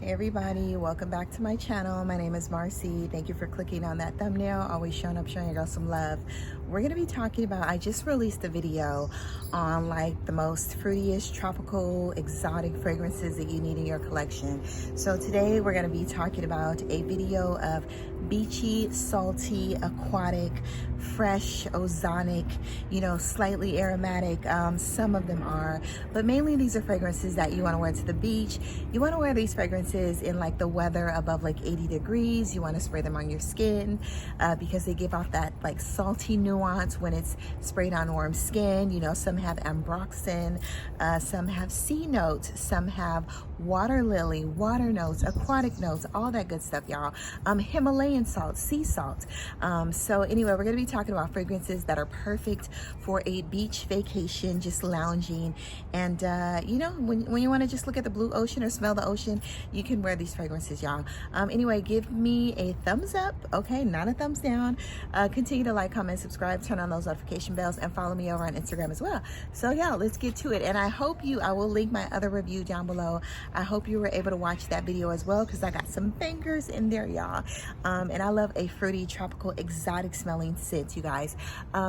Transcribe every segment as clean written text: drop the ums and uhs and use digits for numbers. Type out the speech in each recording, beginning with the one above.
Hey everybody, welcome back to my channel. My name is Marcy. Thank you for clicking on that thumbnail. Always showing up, showing your girl some love. We're gonna be talking about, I just released a video on like the most fruitiest, tropical, exotic fragrances that you need in your collection. So today we're gonna be talking about a video of beachy, salty, aquatic, fresh, ozonic, you know, slightly aromatic. Some of them are, but mainly these are fragrances that you want to wear to the beach. You want to wear these fragrances in like the weather above like 80 degrees. You want to spray them on your skin because they give off that like salty nuance when it's sprayed on warm skin. You know, some have ambroxan, some have sea notes, some have water lily, water notes, aquatic notes, all that good stuff, y'all. Himalayan salt, sea salt. So anyway, we're gonna be talking about fragrances that are perfect for a beach vacation, just lounging. And you know, when you wanna just look at the blue ocean or smell the ocean, you can wear these fragrances, y'all. Anyway, give me a thumbs up, okay? Not a thumbs down. Continue to like, comment, subscribe, turn on those notification bells, and follow me over on Instagram as well. So yeah, let's get to it. And I will link my other review down below. I hope you were able to watch that video as well, because I got some bangers in there, y'all. And I love a fruity, tropical, exotic smelling scent, you guys.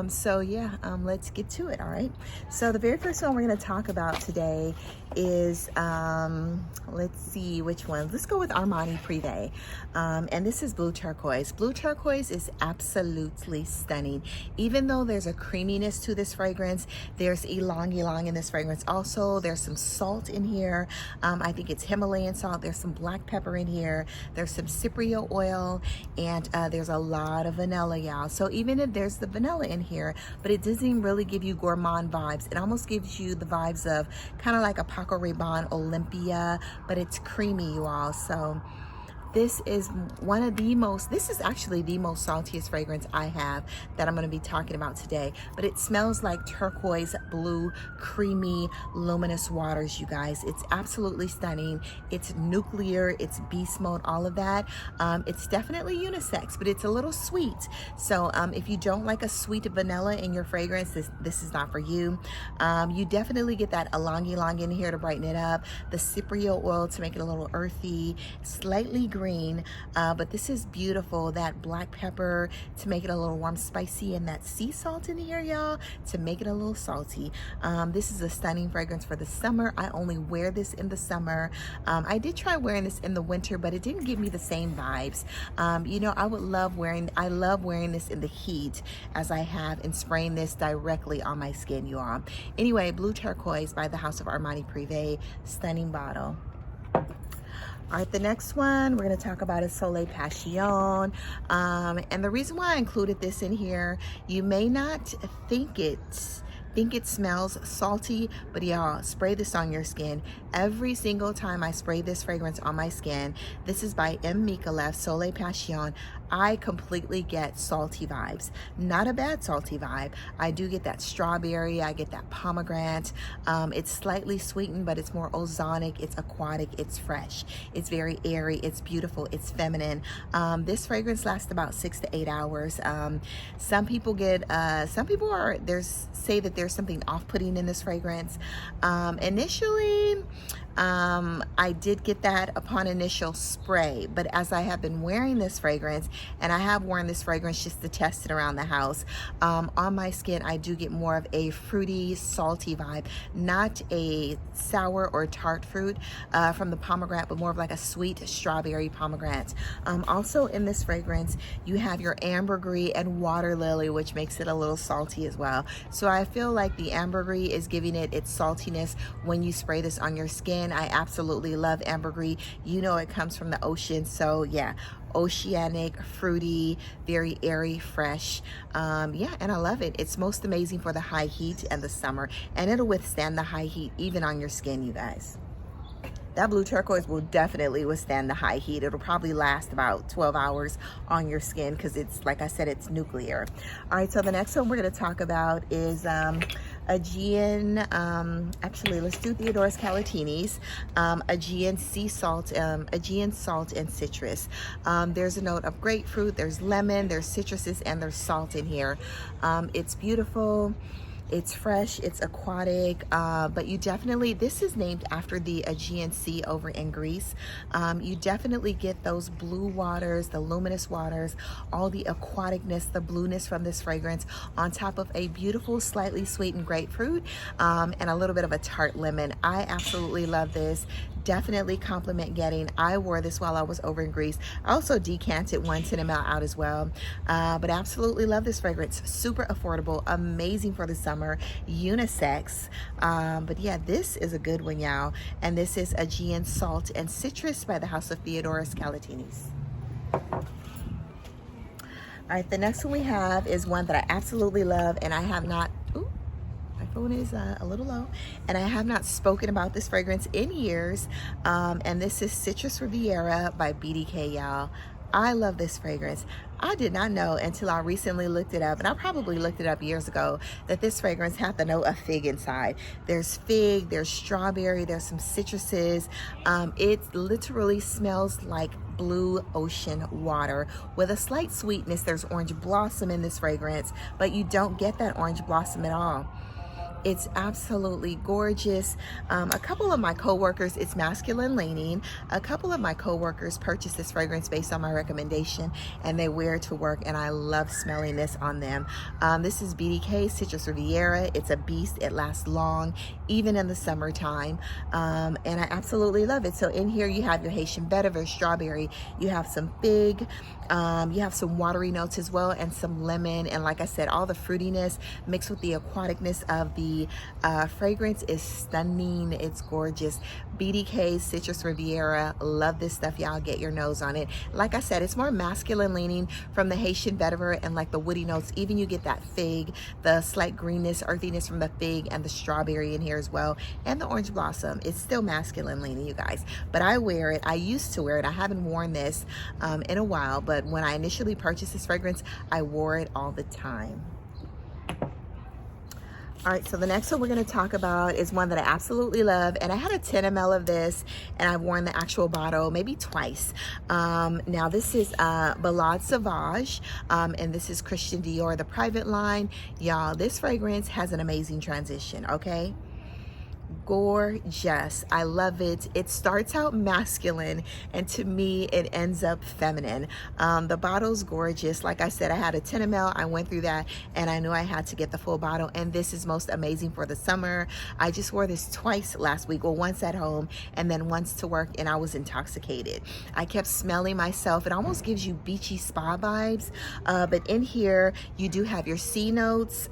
So yeah, let's get to it, all right? So the very first one we're gonna talk about today is, let's see which one. Let's go with ARMANI PREVI. And this is Blue Turquoise. Blue Turquoise is absolutely stunning. Even though there's a creaminess to this fragrance, there's ylang ylang in this fragrance. Also, there's some salt in here. I think it's Himalayan salt. There's some black pepper in here. There's some cypriot oil, and there's a lot of vanilla, y'all. So even if there's the vanilla in here, but it doesn't really give you gourmand vibes. It almost gives you the vibes of kind of like a Paco Rabanne Olympia, but it's creamy, you all. So this is this is actually the most saltiest fragrance I have that I'm going to be talking about today. But it smells like turquoise, blue, creamy, luminous waters, you guys. It's absolutely stunning. It's nuclear, it's beast mode, all of that. It's definitely unisex, but it's a little sweet. So if you don't like a sweet vanilla in your fragrance, this is not for you. You definitely get that ylang ylang in here to brighten it up. The cypriot oil to make it a little earthy, slightly green, but this is beautiful. That black pepper to make it a little warm, spicy, and that sea salt in here, y'all, to make it a little salty. This is a stunning fragrance for the summer. I only wear this in the summer. I did try wearing this in the winter, but it didn't give me the same vibes. You know, I love wearing this in the heat as I have and spraying this directly on my skin, you all. Anyway, Blue Turquoise by the House of ARMANI PREVI, stunning bottle. All right, the next one we're going to talk about is Soleil Passion. And the reason why I included this in here, you may not think it smells salty, but y'all, spray this on your skin. Every single time I spray this fragrance on my skin, this is by MICALLEF, Soleil Passion, I completely get salty vibes. Not a bad salty vibe. I do get that strawberry, I get that pomegranate. It's slightly sweetened, but it's more ozonic, it's aquatic, it's fresh. It's very airy, it's beautiful, it's feminine. This fragrance lasts about 6 to 8 hours. Some people say that there's something off-putting in this fragrance. Initially, I did get that upon initial spray, but as I have been wearing this fragrance, and I have worn this fragrance just to test it around the house, on my skin, I do get more of a fruity, salty vibe, not a sour or tart fruit from the pomegranate, but more of like a sweet strawberry pomegranate. Also in this fragrance, you have your ambergris and water lily, which makes it a little salty as well. So I feel like the ambergris is giving it its saltiness when you spray this on your skin. I absolutely love ambergris. You know, it comes from the ocean, so yeah, oceanic, fruity, very airy, fresh. Yeah, and I love it. It's most amazing for the high heat and the summer, and it'll withstand the high heat even on your skin, you guys. That Blue Turquoise will definitely withstand the high heat. It'll probably last about 12 hours on your skin because it's, like I said, it's nuclear. All right, so the next one we're going to talk about is AGEAN. Actually, let's do THEODOROS KALOTINIS. AGEAN sea salt, AGEAN salt and citrus. There's a note of grapefruit, there's lemon, there's citruses, and there's salt in here. It's beautiful. It's fresh, it's aquatic, but you definitely, this is named after the Aegean Sea over in Greece. You definitely get those blue waters, the luminous waters, all the aquaticness, the blueness from this fragrance on top of a beautiful, slightly sweetened grapefruit and a little bit of a tart lemon. I absolutely love this. Definitely compliment getting. I wore this while I was over in Greece. I also decanted 110 ml out as well, but absolutely love this fragrance. Super affordable, amazing for the summer, unisex. But yeah, this is a good one, y'all. And this is Aegean Salt and Citrus by the House of THEODOROS KALOTINIS. All right, the next one we have is one that I absolutely love, and I have not, my phone is a little low, and I have not spoken about this fragrance in years, and this is Citrus Riviera by BDK, y'all. I love this fragrance. I did not know until I recently looked it up, and I probably looked it up years ago, that this fragrance had the note of fig inside. There's fig, there's strawberry, there's some citruses. It literally smells like blue ocean water with a slight sweetness. There's orange blossom in this fragrance, but you don't get that orange blossom at all. It's absolutely gorgeous. A couple of my coworkers, it's masculine leaning. A couple of my coworkers purchased this fragrance based on my recommendation, and they wear it to work, and I love smelling this on them. This is BDK Citrus Riviera. It's a beast. It lasts long, even in the summertime, and I absolutely love it. So in here you have your Haitian vetiver, strawberry, you have some fig, you have some watery notes as well, and some lemon, and like I said, all the fruitiness mixed with the aquaticness of the fragrance is stunning. It's gorgeous. BDK Citrus Riviera. Love this stuff, y'all. Get your nose on it. Like I said, it's more masculine leaning from the Haitian vetiver and like the woody notes. Even you get that fig, the slight greenness, earthiness from the fig, and the strawberry in here as well, and the orange blossom. It's still masculine leaning, you guys, but I wear it. I used to wear it. I haven't worn this in a while, but when I initially purchased this fragrance, I wore it all the time. All right, so the next one we're going to talk about is one that I absolutely love, and I had a 10 ml of this, and I've worn the actual bottle maybe twice. Now this is Balade Sauvage, and this is Christian Dior, the private line. Y'all, this fragrance has an amazing transition, okay? Gorgeous. I love it. It starts out masculine, and to me it ends up feminine. The bottle's gorgeous. Like I said, I had a 10 ml. I went through that, and I knew I had to get the full bottle, and this is most amazing for the summer. I just wore this twice last week, well, once at home and then once to work, and I was intoxicated. I kept smelling myself. It almost gives you beachy spa vibes, but in here you do have your C notes.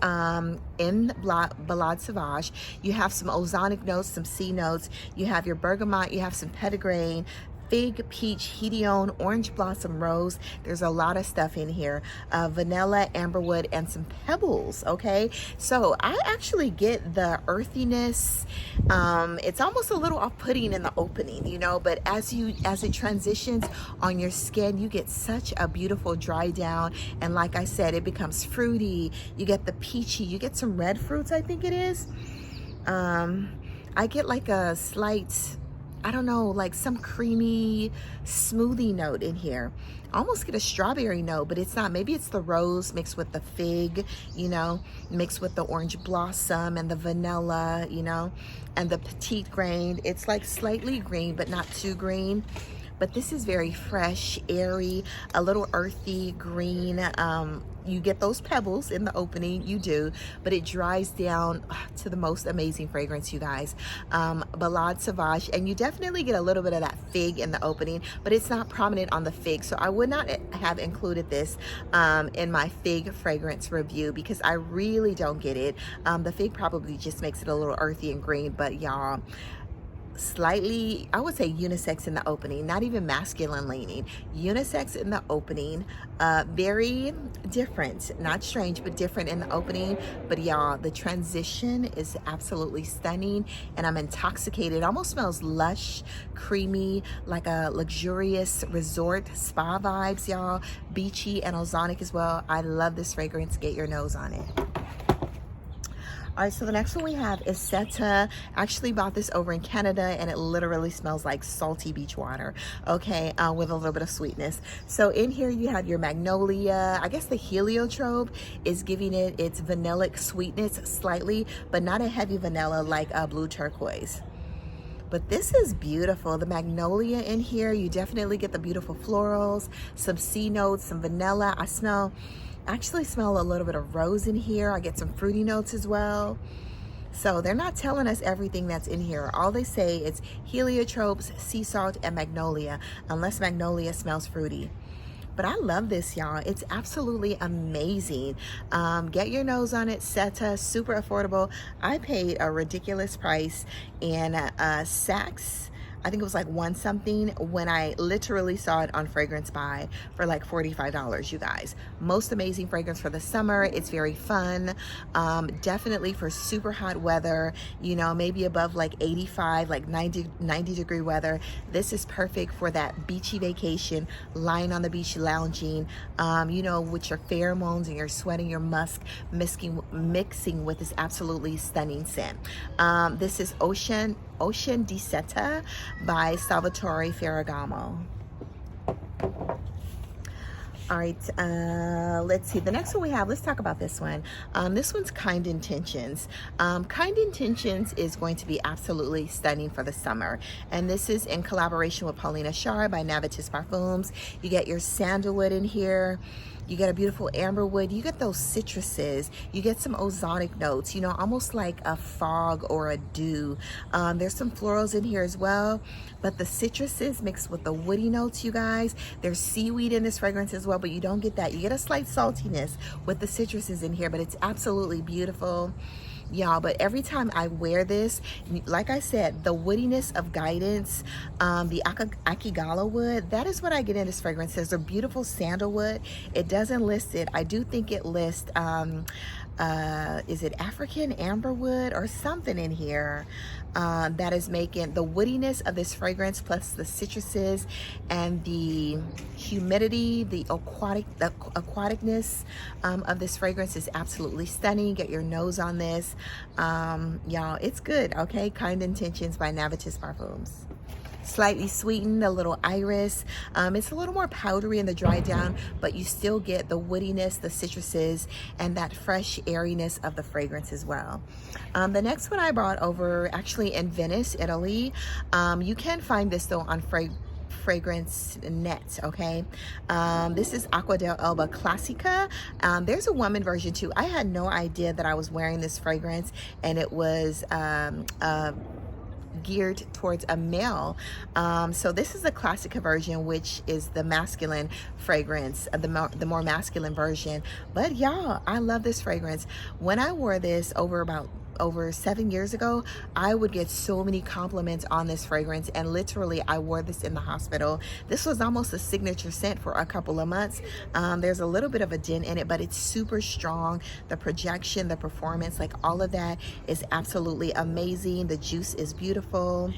In Balade Sauvage, you have some OZONIC notes, some C notes. You have your bergamot, you have some petitgrain, fig, peach, hedione, orange blossom, rose. There's a lot of stuff in here. Vanilla, amberwood, and some pebbles, okay? So I actually get the earthiness. It's almost a little off-putting in the opening, you know, but as it transitions on your skin, you get such a beautiful dry down. And like I said, it becomes fruity. You get the peachy, you get some red fruits, I think it is. I get like a slight, I don't know, like some creamy smoothie note in here. I almost get a strawberry note, but it's not. Maybe it's the rose mixed with the fig, you know, mixed with the orange blossom and the vanilla, you know, and the petite grain. It's like slightly green, but not too green. But this is very fresh, airy, a little earthy green. You get those pebbles in the opening, you do, but it dries down to the most amazing fragrance, you guys. Balade Sauvage, and you definitely get a little bit of that fig in the opening, but it's not prominent on the fig, so I would not have included this in my fig fragrance review because I really don't get it. The fig probably just makes it a little earthy and green, but y'all, slightly, I would say unisex in the opening, not even masculine leaning, unisex in the opening, very different, not strange, but different in the opening. But y'all, the transition is absolutely stunning, and I'm intoxicated. It almost smells lush, creamy, like a luxurious resort spa vibes, y'all. Beachy and OZONIC as well. I love this fragrance. Get your nose on it. All right, so the next one we have is SETA. Actually bought this over in Canada, and it literally smells like salty beach water, okay, with a little bit of sweetness. So in here you have your magnolia. I guess the heliotrope is giving it its vanillic sweetness slightly, but not a heavy vanilla like blue turquoise. But this is beautiful. The magnolia in here, you definitely get the beautiful florals, some C notes, some vanilla. Actually smell a little bit of rose in here. I get some fruity notes as well. So they're not telling us everything that's in here. All they say is heliotropes, sea salt, and magnolia, unless magnolia smells fruity. But I love this, y'all. It's absolutely amazing. Get your nose on it. SETA, super affordable. I paid a ridiculous price in Saks. I think it was like one something when I literally saw it on Fragrance Buy for like $45, you guys. Most amazing fragrance for the summer. It's very fun. Definitely for super hot weather, you know, maybe above like 85, like 90 degree weather. This is perfect for that beachy vacation, lying on the beach, lounging, you know, with your pheromones and your sweat and your musk mixing with this absolutely stunning scent. This is Ocean di Seta by Salvatore Ferragamo. All right, let's see. The next one we have, let's talk about this one. This one's Kind Intentions. Kind Intentions is going to be absolutely stunning for the summer. And this is in collaboration with Paulina Char by Navitus Parfums. You get your sandalwood in here. You get a beautiful amberwood. You get those citruses. You get some ozonic notes, you know, almost like a fog or a dew. There's some florals in here as well, but the citruses mixed with the woody notes, you guys. There's seaweed in this fragrance as well, but you don't get that. You get a slight saltiness with the citruses in here, but it's absolutely beautiful, y'all. But every time I wear this, like I said, the woodiness of guidance, the Akigala wood, that is what I get in this fragrance. There's a beautiful sandalwood. It doesn't list it. I do think it lists is it African amberwood or something in here, that is making the woodiness of this fragrance plus the citruses and the humidity, the aquaticness of this fragrance is absolutely stunning. Get your nose on this, y'all. It's good, okay? Kind Intentions by Navitus Parfums. Slightly sweetened, a little iris. It's a little more powdery in the dry down, but you still get the woodiness, the citruses, and that fresh airiness of the fragrance as well. The next one I brought over actually in Venice, Italy. You can find this though on Fragrance Net, okay? This is Acqua dell'Elba Classica. There's a woman version too. I had no idea that I was wearing this fragrance, and it was geared towards a male. So this is the Classica version, which is the masculine fragrance, the more masculine version. But y'all, I love this fragrance. When I wore this over 7 years ago, I would get so many compliments on this fragrance, and literally I wore this in the hospital. This was almost a signature scent for a couple of months. There's a little bit of a dent in it, but it's super strong. The projection, the performance, like all of that is absolutely amazing. The juice is beautiful.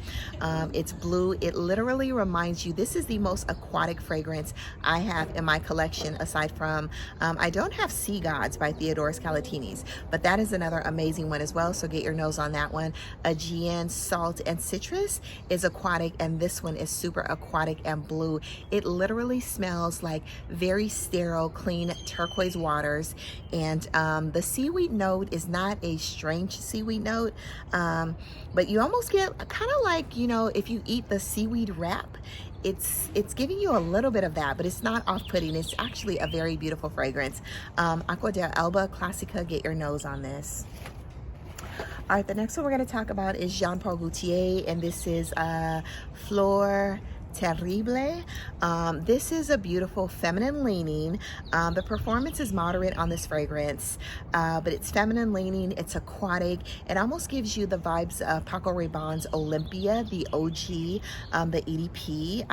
It's blue. It literally reminds you, this is the most aquatic fragrance I have in my collection, aside from I don't have Sea Gods by THEODOROS KALOTINIS, but that is another amazing one as well. So get your nose on that one. AGEAN Salt and Citrus is aquatic, and this one is super aquatic and blue. It literally smells like very sterile, clean turquoise waters, and the seaweed note is not a strange seaweed note, but you almost get kind of like, you know, if you eat the seaweed wrap, it's giving you a little bit of that, but it's not off-putting. It's actually a very beautiful fragrance. Acqua dell'Elba Classica, get your nose on this. All right, the next one we're going to talk about is Jean Paul Gaultier, and this is Fleur Terrible. This is a beautiful feminine leaning. The performance is moderate on this fragrance, but it's feminine leaning, it's aquatic. It almost gives you the vibes of Paco Rabanne's Olympia, the OG, the EDP.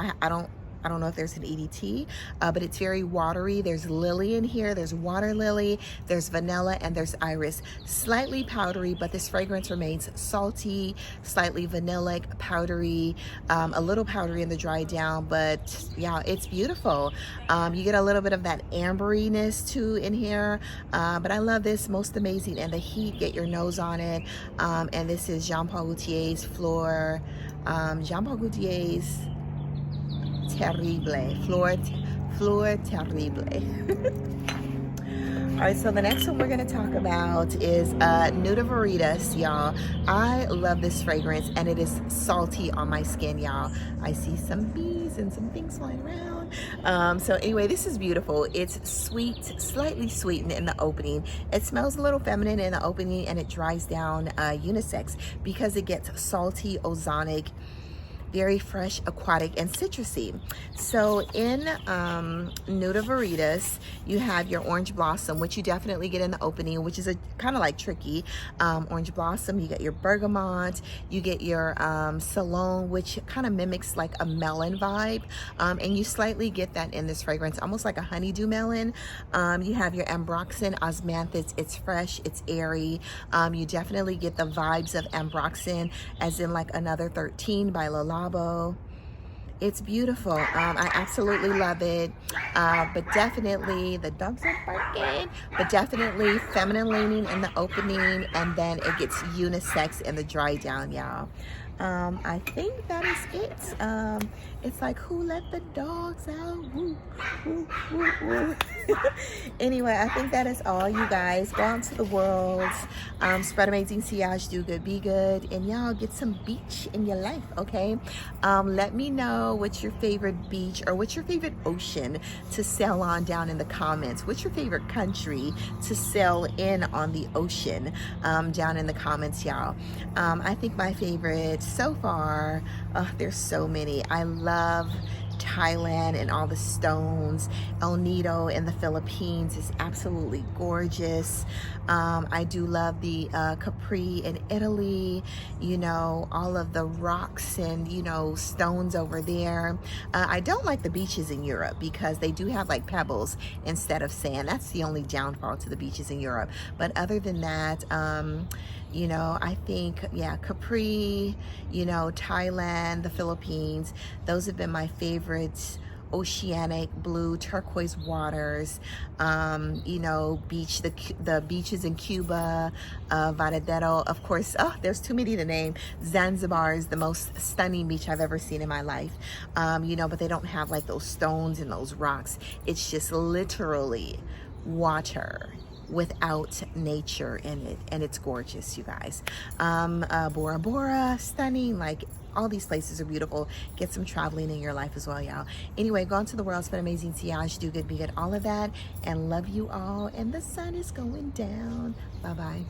I don't know if there's an EDT, but it's very watery. There's lily in here, there's water lily, there's vanilla, and there's iris. Slightly powdery, but this fragrance remains salty, slightly vanillic, powdery, a little powdery in the dry down, but yeah, it's beautiful. You get a little bit of that amberiness too in here, but I love this. Most amazing. And the heat, get your nose on it. And this is Jean Paul Gaultier's Fleur, Jean Paul Gaultier's Terrible, Fleur Terrible. All right, so the next one we're gonna talk about is NUDA VARITAS, y'all. I love this fragrance, and it is salty on my skin, y'all. I see some bees and some things flying around. So anyway, this is beautiful. It's sweet, slightly sweetened in the opening. It smells a little feminine in the opening, and it dries down unisex because it gets salty, ozonic, very fresh, aquatic, and citrusy. So in NUDA VARITAS, you have your orange blossom, which you definitely get in the opening, which is a kind of like tricky orange blossom. You get your bergamot, you get your Salon, which kind of mimics like a melon vibe, and you slightly get that in this fragrance, almost like a honeydew melon. You have your ambroxan, osmanthus. It's fresh, it's airy. You definitely get the vibes of ambroxan, as in like Another 13 by Lala. It's beautiful. I absolutely love it. But definitely, the dogs are barking, but definitely feminine leaning in the opening, and then it gets unisex in the dry down, y'all. I think that is it. It's like, who let the dogs out? Woo, woo, woo, woo. Anyway, I think that is all, you guys. Go out to the world, spread amazing sillage, do good, be good, and y'all get some beach in your life, okay? Let me know what's your favorite beach or what's your favorite ocean to sail on down in the comments. What's your favorite country to sail in on the ocean down in the comments, y'all. I think my favorite so far, there's so many. I love Thailand and all the stones. El Nido in the Philippines is absolutely gorgeous. I do love the Capri in Italy, you know, all of the rocks and, you know, stones over there. I don't like the beaches in Europe because they do have like pebbles instead of sand. That's the only downfall to the beaches in Europe. But other than that, you know, I think, yeah, Capri, you know, Thailand, the Philippines, those have been my favorites. Oceanic, blue, turquoise waters, you know, the beaches in Cuba, Varadero, of course. Oh, there's too many to name. Zanzibar is the most stunning beach I've ever seen in my life. You know, but they don't have like those stones and those rocks. It's just literally water without nature in it, and it's gorgeous, you guys. Bora Bora, stunning. Like, all these places are beautiful. Get some traveling in your life as well, y'all. Anyway, go into the world, spend amazing sillage, do good, be good, all of that, and love you all. And the sun is going down. Bye bye.